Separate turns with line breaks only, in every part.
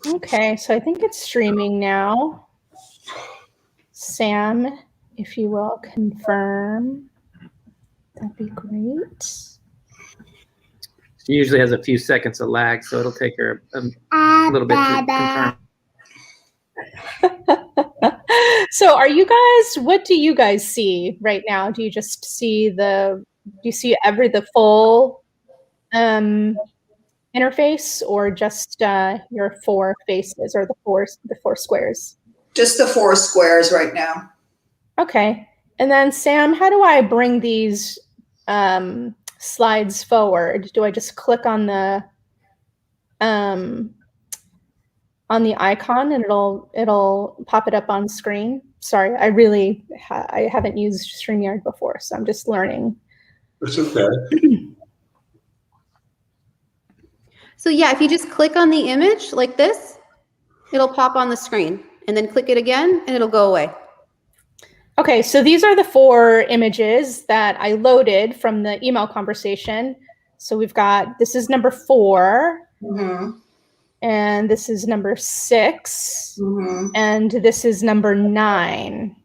Okay, so I think it's streaming now. Sam, if you will confirm, that'd be great.
She usually has a few seconds of lag, so it'll take her a little bit to confirm.
So what do you guys see right now? Do you just see the full interface, or just your four faces, or the four squares?
Just the four squares right now.
Okay. And then Sam, how do I bring these slides forward? Do I just click on the icon and it'll pop it up on screen? Sorry, I haven't used StreamYard before, so I'm just learning.
It's okay.
So yeah, if you just click on the image like this, it'll pop on the screen, and then click it again and it'll go away.
Okay, so these are the four images that I loaded from the email conversation. So we've got, this is number 4, and this is number 6, and this is number 9.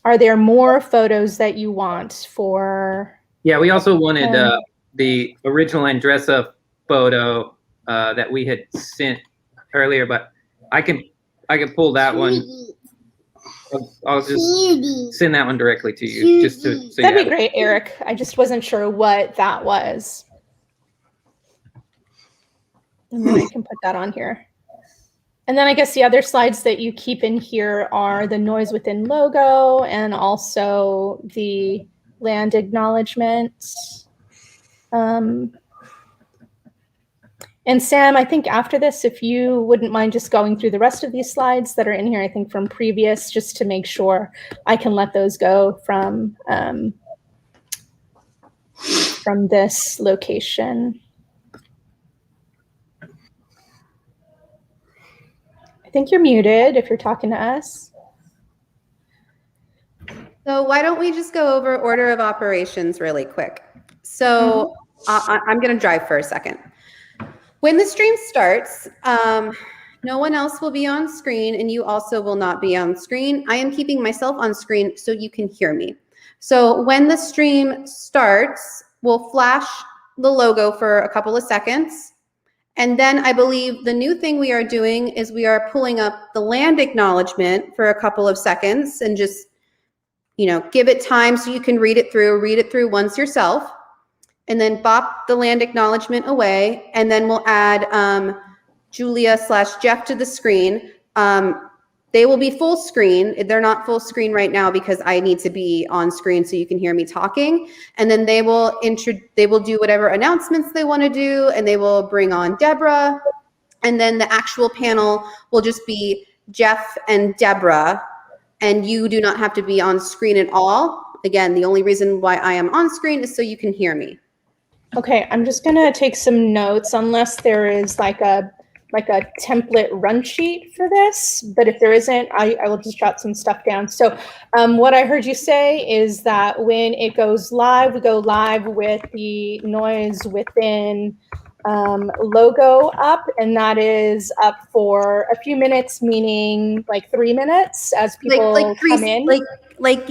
Are there more photos that you want for?
Yeah, we also wanted the original Andressa photo that we had sent earlier, but I can pull that one. I'll just send that one directly to you.
That'd be great, Eric. I just wasn't sure what that was. And then I can put that on here. And then I guess the other slides that you keep in here are the noise within logo, and also the land acknowledgement. And Sam, I think after this, if you wouldn't mind just going through the rest of these slides that are in here, I think from previous, just to make sure I can let those go from this location. I think you're muted if you're talking to us.
So why don't we just go over order of operations really quick? So I'm going to drive for a second. When the stream starts, no one else will be on screen, and you also will not be on screen. I am keeping myself on screen so you can hear me. So when the stream starts, we'll flash the logo for a couple of seconds. And then I believe the new thing we are doing is we are pulling up the land acknowledgement for a couple of seconds and just, give it time so you can read it through once yourself. And then bop the land acknowledgement away, and then we'll add Julia/Jeff to the screen. They will be full screen. They're not full screen right now because I need to be on screen so you can hear me talking. And then they will do whatever announcements they want to do, and they will bring on Deborah. And then the actual panel will just be Jeff and Deborah, and you do not have to be on screen at all. Again, the only reason why I am on screen is so you can hear me.
Okay, I'm just gonna take some notes, unless there is like a template run sheet for this, but if there isn't, I will just jot some stuff down. So what I heard you say is that when it goes live, we go live with the noise within logo up, and that is up for a few minutes, meaning like 3 minutes as people come in?
Like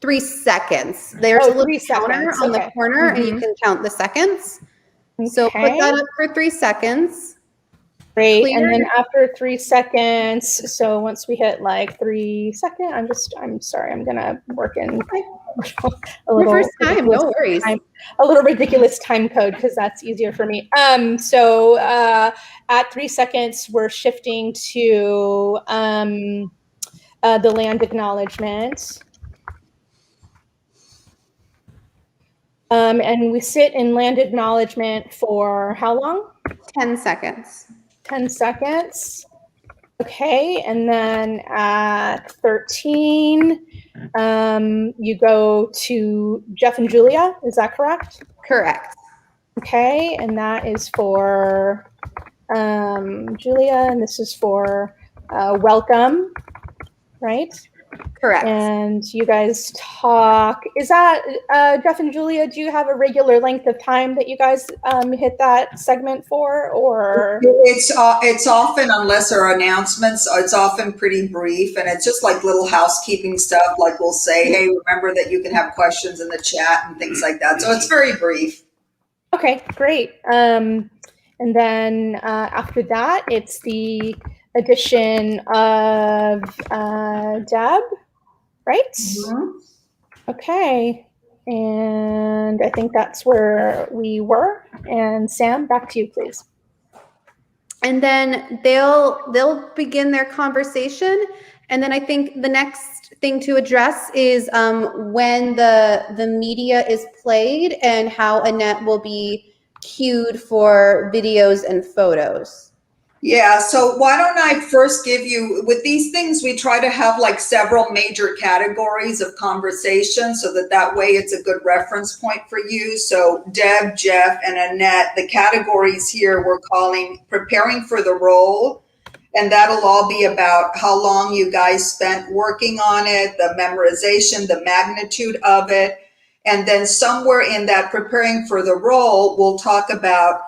3 seconds. There's a little counter on the corner, and you can count the seconds. Okay. So put that up for 3 seconds.
Great. Clear. And then after 3 seconds, so once we hit like 3 seconds, I'm sorry, I'm gonna work in a little
first time, no worries.
A little ridiculous time code, because that's easier for me. So at 3 seconds, we're shifting to the land acknowledgement. And we sit in land acknowledgement for how long?
10 seconds.
10 seconds. Okay, and then at 13, you go to Jeff and Julia, is that correct?
Correct.
Okay, and that is for Julia, and this is for welcome, right?
Correct.
And you guys talk. Is that Jeff and Julia? Do you have a regular length of time that you guys hit that segment for, or
It's often, unless there are announcements, it's often pretty brief, and it's just like little housekeeping stuff. Like we'll say, "Hey, remember that you can have questions in the chat and things like that." So it's very brief.
okay, great. And then after that, it's the addition of Deb, right?
Mhm.
Okay. And I think that's where we were. And Sam, back to you, please.
And then they'll begin their conversation. And then I think the next thing to address is when the media is played and how Annette will be cued for videos and photos.
Yeah, so why don't I first give you, with these things, we try to have like several major categories of conversation so that way it's a good reference point for you. So Deb, Jeff, and Annette, the categories here we're calling preparing for the role. And that'll all be about how long you guys spent working on it, the memorization, the magnitude of it. And then somewhere in that preparing for the role, we'll talk about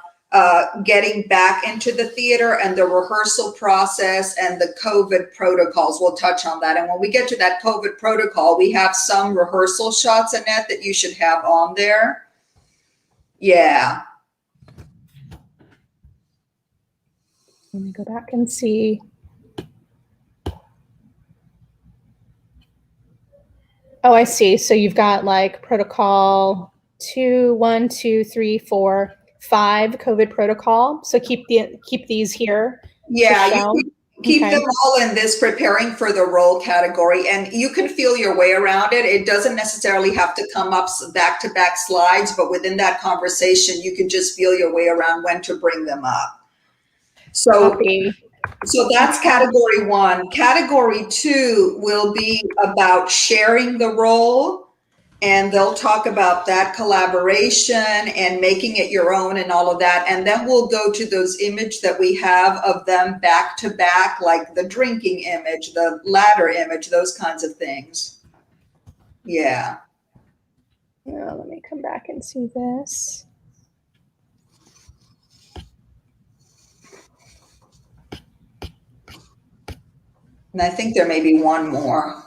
getting back into the theater and the rehearsal process and the COVID protocols. We'll touch on that. And when we get to that COVID protocol, we have some rehearsal shots, Annette, that you should have on there. Yeah.
Let me go back and see. Oh, I see. So you've got like protocol 2, 1, 2, 3, 4, 5 COVID protocol. So keep these here.
Yeah, you
show.
can keep
Okay.
them all in this preparing for the role category, and you can feel your way around it. It doesn't necessarily have to come up back-to-back slides, but within that conversation, you can just feel your way around when to bring them up. So,
Copy.
so that's category 1. Category 2 will be about sharing the role. And they'll talk about that collaboration and making it your own and all of that. And then we'll go to those images that we have of them back to back, like the drinking image, the ladder image, those kinds of things. Yeah.
Let me come back and see this.
And I think there may be one more.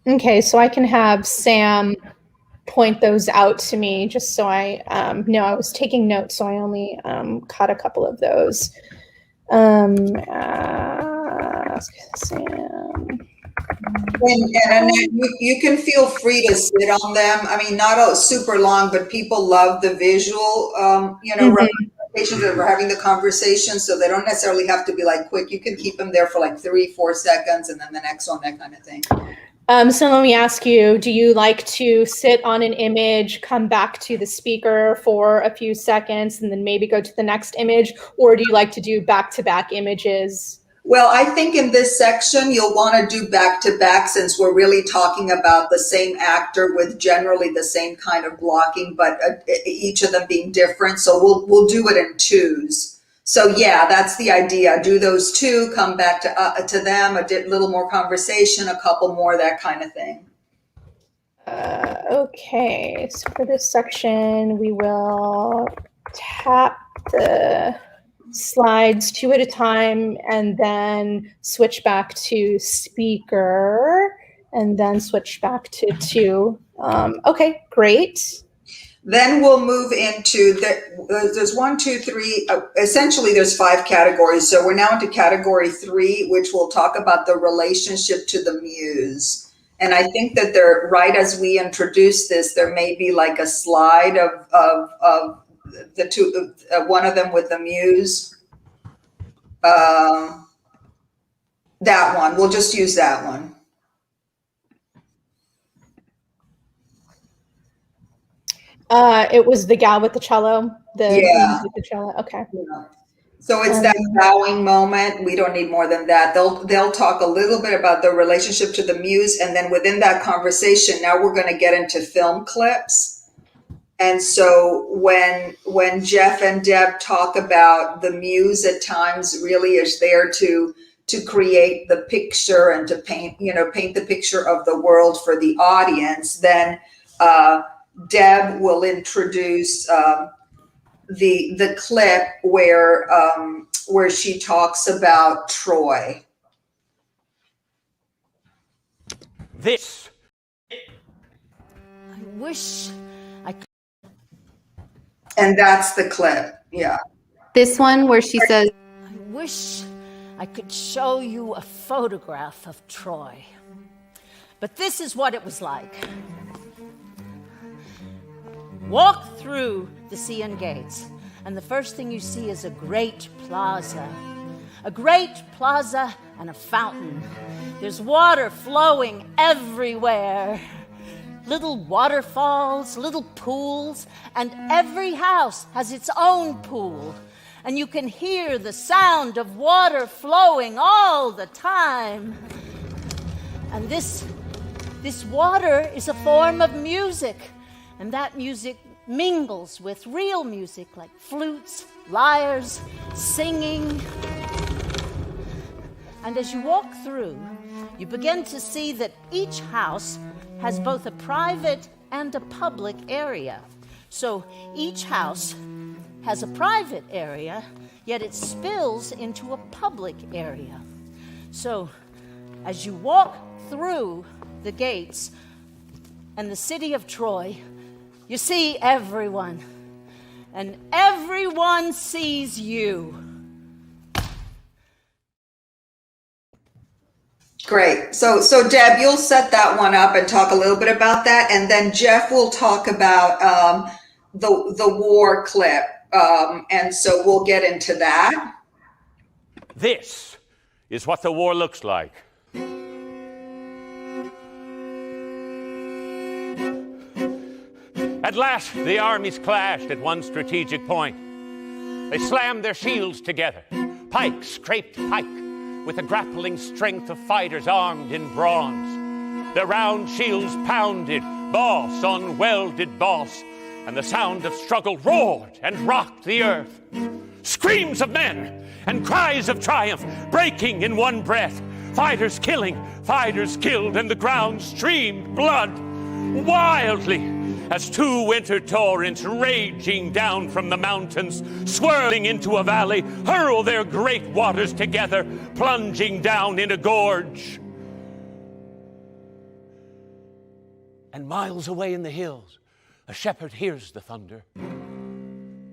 Okay, so I can have Sam point those out to me just so I know. I was taking notes, so I only caught a couple of those. Ask Sam.
And Annette, you can feel free to sit on them. I mean, not super long, but people love the visual, representations that we're having the conversation, so they don't necessarily have to be like quick. You can keep them there for like 3-4 seconds, and then the next one, that kind of thing.
So let me ask you, do you like to sit on an image, come back to the speaker for a few seconds, and then maybe go to the next image? Or do you like to do back-to-back images?
Well, I think in this section, you'll want to do back-to-back since we're really talking about the same actor with generally the same kind of blocking, but each of them being different. So we'll do it in twos. So yeah, that's the idea. Do those 2, come back to them, a little more conversation, a couple more, that kind of thing.
Okay, so for this section, we will tap the slides 2 at a time and then switch back to speaker and then switch back to 2. Okay, great.
Then we'll move into there's 1, 2, 3, essentially there's 5 categories. So we're now into category 3, which will talk about the relationship to the muse. And I think that there, right as we introduce this, there may be like a slide of the 2, one of them with the muse. That one, we'll just use that one.
It was the gal with the cello.
Yeah.
With the cello. Okay.
Yeah. So it's that bowing moment. We don't need more than that. They'll talk a little bit about the relationship to the muse, and then within that conversation, now we're going to get into film clips. And so when Jeff and Deb talk about the muse at times really is there to create the picture and to paint the picture of the world for the audience, then Deb will introduce the clip where she talks about Troy.
This.
I wish I could.
And that's the clip. Yeah.
This one where she says,
I wish I could show you a photograph of Troy. But this is what it was like. Walk through the Sion gates, and the first thing you see is a great plaza. A great plaza and a fountain. There's water flowing everywhere. Little waterfalls, little pools, and every house has its own pool. And you can hear the sound of water flowing all the time. And this water is a form of music. And that music mingles with real music like flutes, lyres, singing. And as you walk through, you begin to see that each house has both a private and a public area. So each house has a private area, yet it spills into a public area. So as you walk through the gates and the city of Troy, you see everyone, and everyone sees you.
Great. So Deb, you'll set that one up and talk a little bit about that, and then Jeff will talk about the war clip, and so we'll get into that.
This is what the war looks like. At last, the armies clashed at one strategic point. They slammed their shields together. Pike scraped pike with the grappling strength of fighters armed in bronze. Their round shields pounded, boss on welded boss, and the sound of struggle roared and rocked the earth. Screams of men and cries of triumph breaking in one breath. Fighters killing, fighters killed, and the ground streamed blood wildly as two winter torrents raging down from the mountains, swirling into a valley, hurl their great waters together, plunging down in a gorge. And miles away in the hills, a shepherd hears the thunder.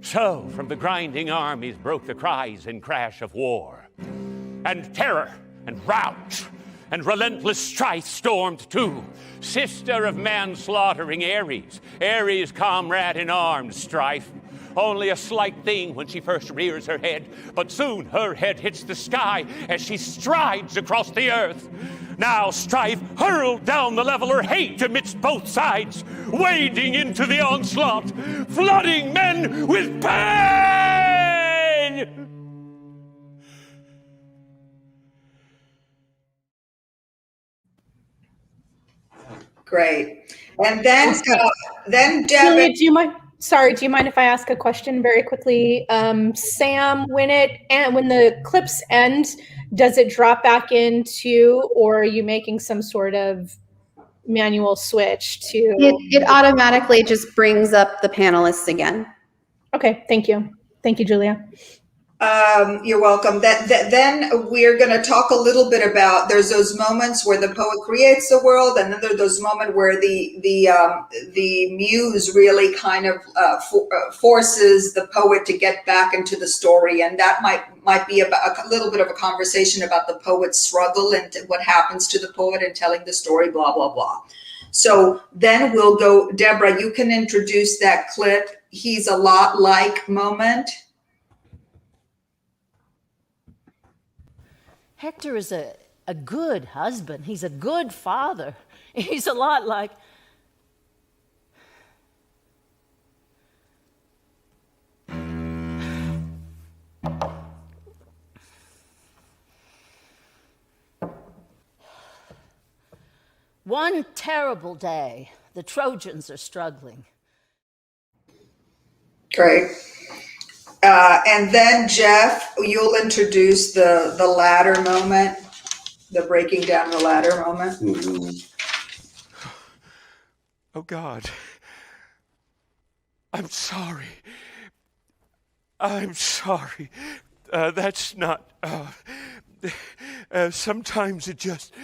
So from the grinding armies broke the cries and crash of war. And terror and rout and relentless strife stormed too. Sister of manslaughtering Ares, Ares' comrade in armed strife. Only a slight thing when she first rears her head, but soon her head hits the sky as she strides across the earth. Now strife hurled down the leveler, hate amidst both sides, wading into the onslaught, flooding men with pain.
Great. And then Deb.
Julia, do you mind if I ask a question very quickly? Sam, when the clips end, does it drop back into, or are you making some sort of manual switch to?
it automatically just brings up the panelists again.
Okay, thank you. Thank you, Julia.
You're welcome. Then we're going to talk a little bit about, there's those moments where the poet creates the world, and then there's those moments where the muse really kind of forces the poet to get back into the story, and that might be about a little bit of a conversation about the poet's struggle and what happens to the poet in telling the story, blah, blah, blah. So then we'll go, Deborah, you can introduce that clip, He's a Lot Like moment.
Hector is a good husband. He's a good father. He's a lot like... One terrible day, the Trojans are struggling.
Great. And then Jeff, you'll introduce the ladder moment, the breaking down the ladder moment.
Oh God, I'm sorry. I'm sorry. That's not. Sometimes it just.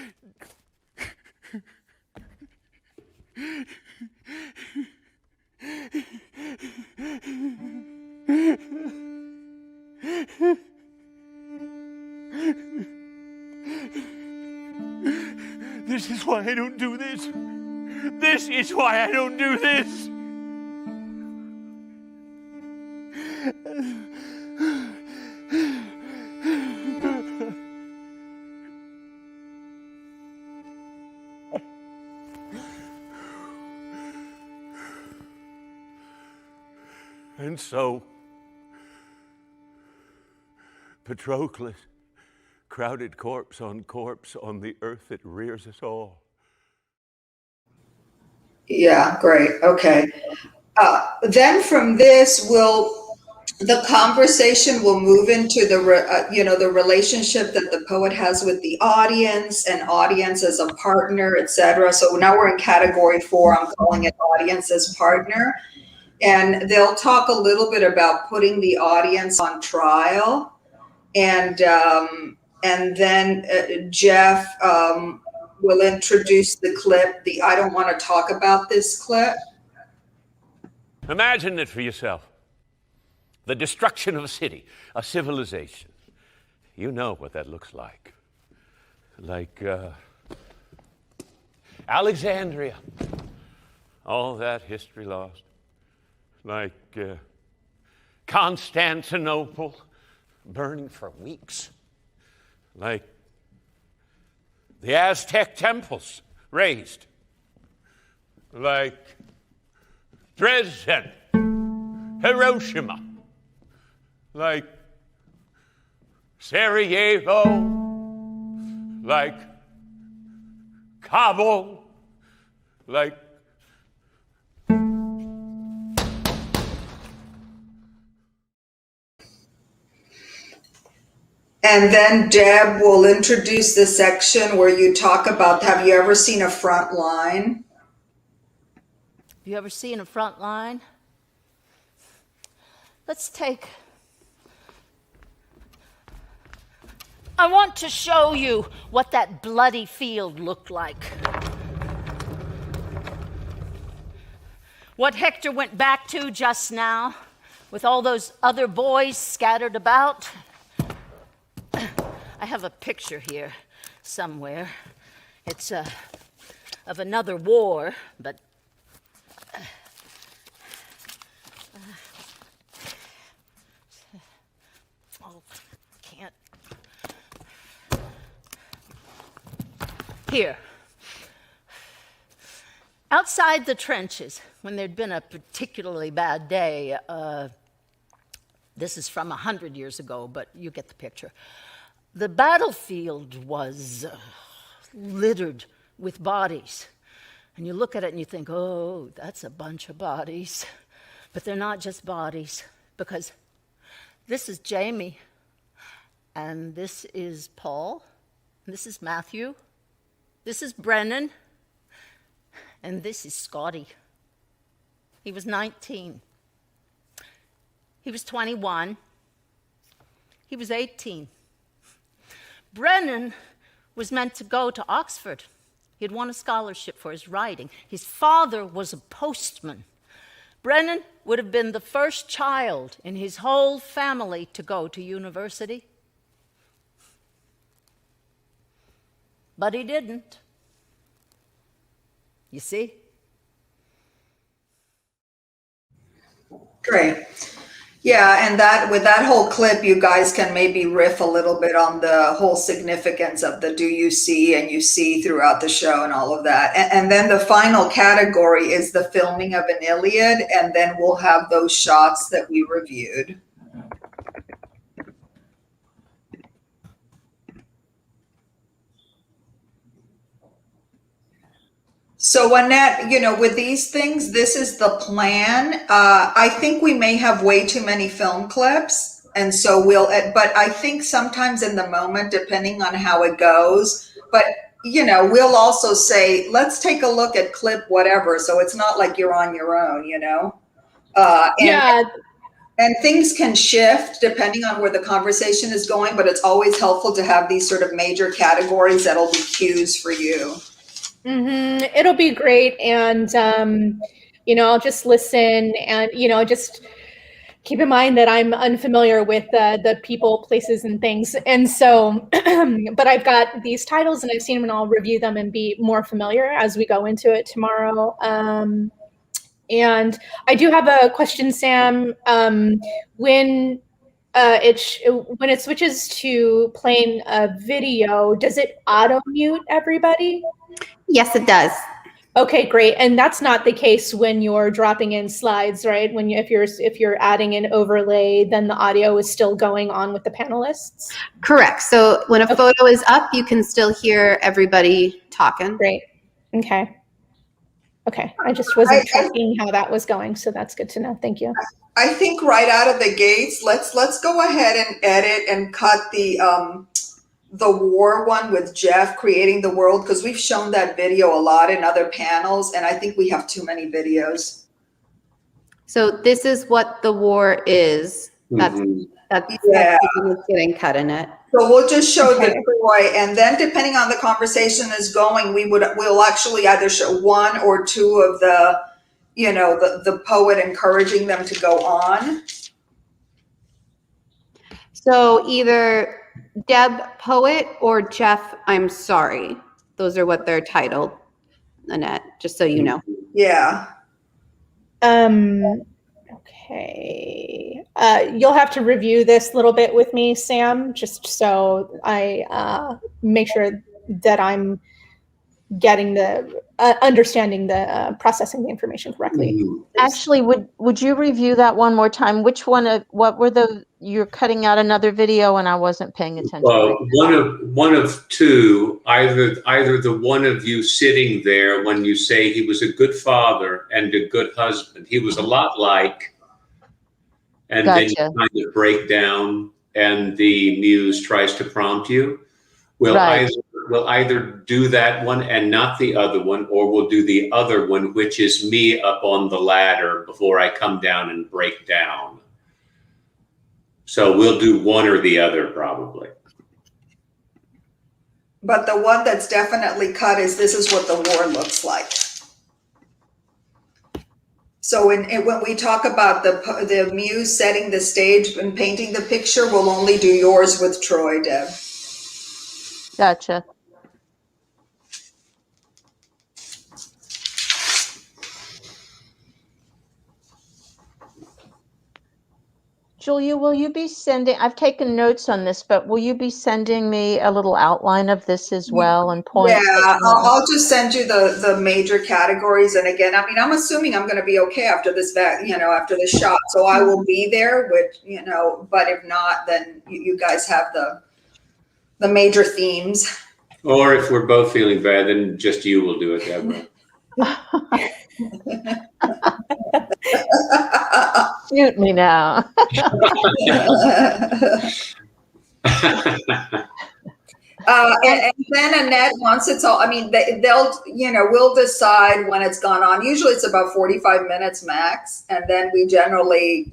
This is why I don't do this. This is why I don't do this. And so, Patroclus, crowded corpse on the earth that rears us all.
Yeah, great. Okay. Then from this, the conversation will move into the relationship that the poet has with the audience and audience as a partner, etc. So now we're in category 4. I'm calling it audience as partner. And they'll talk a little bit about putting the audience on trial. And then Jeff will introduce the clip, the I don't want to talk about this clip.
Imagine it for yourself. The destruction of a city, a civilization. You know what that looks like. Like Alexandria. All that history lost. Like Constantinople, burning for weeks. Like the Aztec temples razed. Like Dresden, Hiroshima. Like Sarajevo, like Kabul, like
And then Deb will introduce the section where you talk about, have you ever seen a front line?
Have you ever seen a front line? Let's take. I want to show you what that bloody field looked like. What Hector went back to just now, with all those other boys scattered about. I have a picture here somewhere. It's of another war, but can't. Here. Outside the trenches, when there'd been a particularly bad day, this is from 100 years ago, but you get the picture. The battlefield was littered with bodies. And you look at it and you think, oh, that's a bunch of bodies. But they're not just bodies, because this is Jamie, and this is Paul, and this is Matthew, this is Brennan, and this is Scotty. He was 19. He was 21. He was 18. Brennan was meant to go to Oxford. He had won a scholarship for his writing. His father was a postman. Brennan would have been the first child in his whole family to go to university. But he didn't. You see?
Great. Yeah, and that with that whole clip, you guys can maybe riff a little bit on the whole significance of the do you see and you see throughout the show and all of that. And then the final category is the filming of an Iliad, and then we'll have those shots that we reviewed. So Annette, with these things, this is the plan. I think we may have way too many film clips. And so but I think sometimes in the moment, depending on how it goes, but we'll also say, let's take a look at clip whatever. So it's not like you're on your own,
Yeah.
And things can shift depending on where the conversation is going, but it's always helpful to have these sort of major categories that'll be cues for you.
It'll be great. And, I'll just listen and, just keep in mind that I'm unfamiliar with the people, places, and things. And so, but I've got these titles and I've seen them and I'll review them and be more familiar as we go into it tomorrow. And I do have a question, Sam. When it switches to playing a video, does it auto mute everybody?
Yes, it does.
Okay, great. And that's not the case when you're dropping in slides, right? If you're adding an overlay, then the audio is still going on with the panelists?
Correct. So when a photo is up, you can still hear everybody talking.
Great. Okay. I just wasn't tracking how that was going, so that's good to know. Thank you.
I think right out of the gates, let's go ahead and edit and cut the war one with Jeff creating the world, because we've shown that video a lot in other panels, and I think we have too many videos.
So this is what the war is. That's getting cut in it.
So we'll just show the Troy, and then depending on the conversation is going, we'll actually either show one or two of the the poet encouraging them to go on.
So either Deb Poet or Jeff I'm Sorry. Those are what they're titled, Annette, just so you know.
Yeah.
Okay. You'll have to review this a little bit with me, Sam, just so I make sure that I'm getting understanding the processing the information correctly.
Actually, would you review that one more time? What were you're cutting out another video and I wasn't paying attention.
Well, one of two, either the one of you sitting there when you say he was a good father and a good husband, he was a lot like, and then you kind of break down and the muse tries to prompt you. We'll either do that one and not the other one, or we'll do the other one, which is me up on the ladder before I come down and break down. So we'll do one or the other probably.
But the one that's definitely cut is this is what the war looks like. So when we talk about the muse setting the stage and painting the picture, we'll only do yours with Troy, Deb.
Gotcha. Julia, will you be sending, I've taken notes on this, but will you be sending me a little outline of this as well and points?
Yeah, I'll just send you the major categories. And again, I mean, I'm assuming I'm going to be okay after this, after this shot. So I will be there with, but if not, then you guys have the major themes.
Or if we're both feeling bad, then just you will do it, Deborah.
Shoot me now.
And then Annette, once it's all, I mean, they'll, we'll decide when it's gone on. Usually it's about 45 minutes max. And then we generally,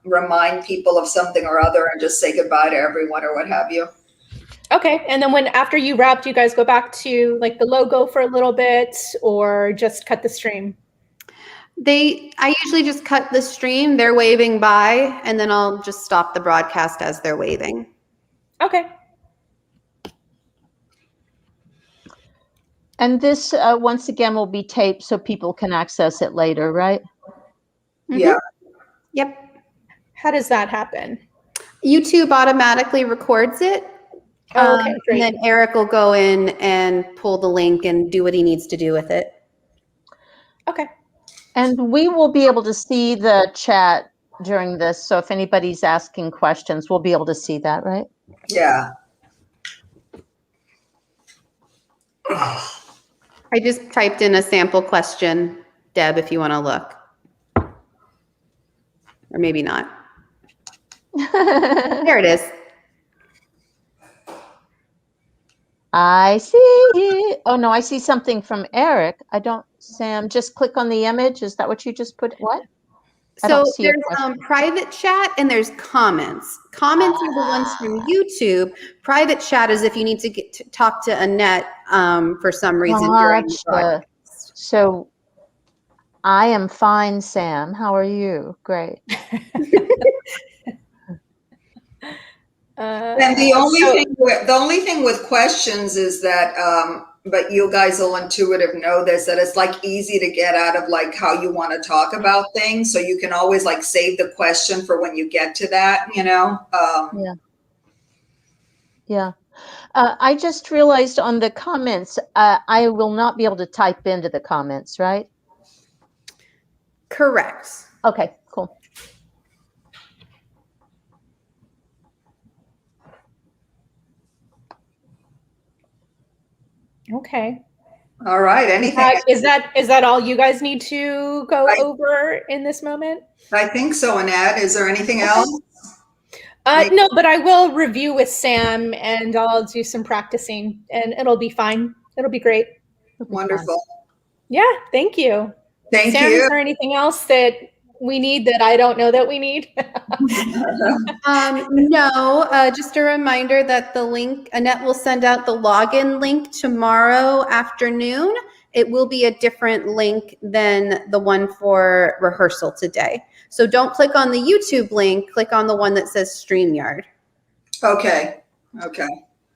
remind people of something or other and just say goodbye to everyone or what have you.
Okay. And then after you wrap, do you guys go back to like the logo for a little bit or just cut the stream?
I usually just cut the stream. They're waving by, and then I'll just stop the broadcast as they're waving.
Okay.
And this, once again, will be taped so people can access it later, right?
Mm-hmm.
Yeah.
Yep.
How does that happen?
YouTube automatically records it.
Oh, okay, great.
And then Eric will go in and pull the link and do what he needs to do with it.
Okay.
And we will be able to see the chat during this. So if anybody's asking questions, we'll be able to see that, right?
Yeah.
I just typed in a sample question, Deb, if you want to look. Or maybe not. There it is.
I see it. Oh no, I see something from Eric. I don't, Sam, just click on the image. Is that what you just put? What? I
So
don't see a
there's
question.
private chat and there's comments. Comments are the ones from YouTube. Private chat is if you need to get to talk to Annette for some reason during the
Gotcha.
broadcast.
So I am fine, Sam. How are you? Great.
And the only thing with questions is that, but you guys will intuitive know this, that it's like easy to get out of like how you want to talk about things. So you can always like save the question for when you get to that, you know?
Yeah. I just realized on the comments, I will not be able to type into the comments, right?
Correct.
Okay, cool.
Okay.
All right. Anything?
Is that all you guys need to go over in this moment?
I think so, Annette. Is there anything else?
No, but I will review with Sam and I'll do some practicing and it'll be fine. It'll be great.
Wonderful.
Yeah, thank you.
Thank
Sam,
you.
is there anything else that we need that I don't know that we need?
No, just a reminder that the link, Annette will send out the login link tomorrow afternoon. It will be a different link than the one for rehearsal today. So don't click on the YouTube link, click on the one that says StreamYard.
Okay. Okay.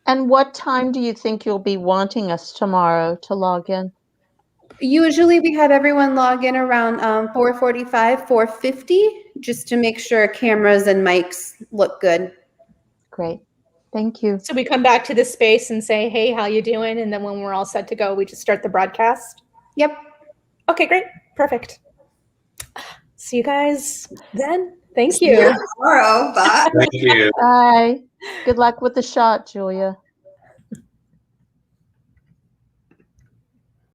And what time do you think you'll be wanting us tomorrow to log in?
Usually we have everyone log in around 4:45, 4:50, just to make sure cameras and mics look good.
Great. Thank you.
So we come back to this space and say, hey, how you doing? And then when we're all set to go, we just start the broadcast?
Yep.
Okay, great. Perfect. See you guys then. Thank you.
See you tomorrow. Bye.
Thank you.
Bye. Good luck with the shot, Julia.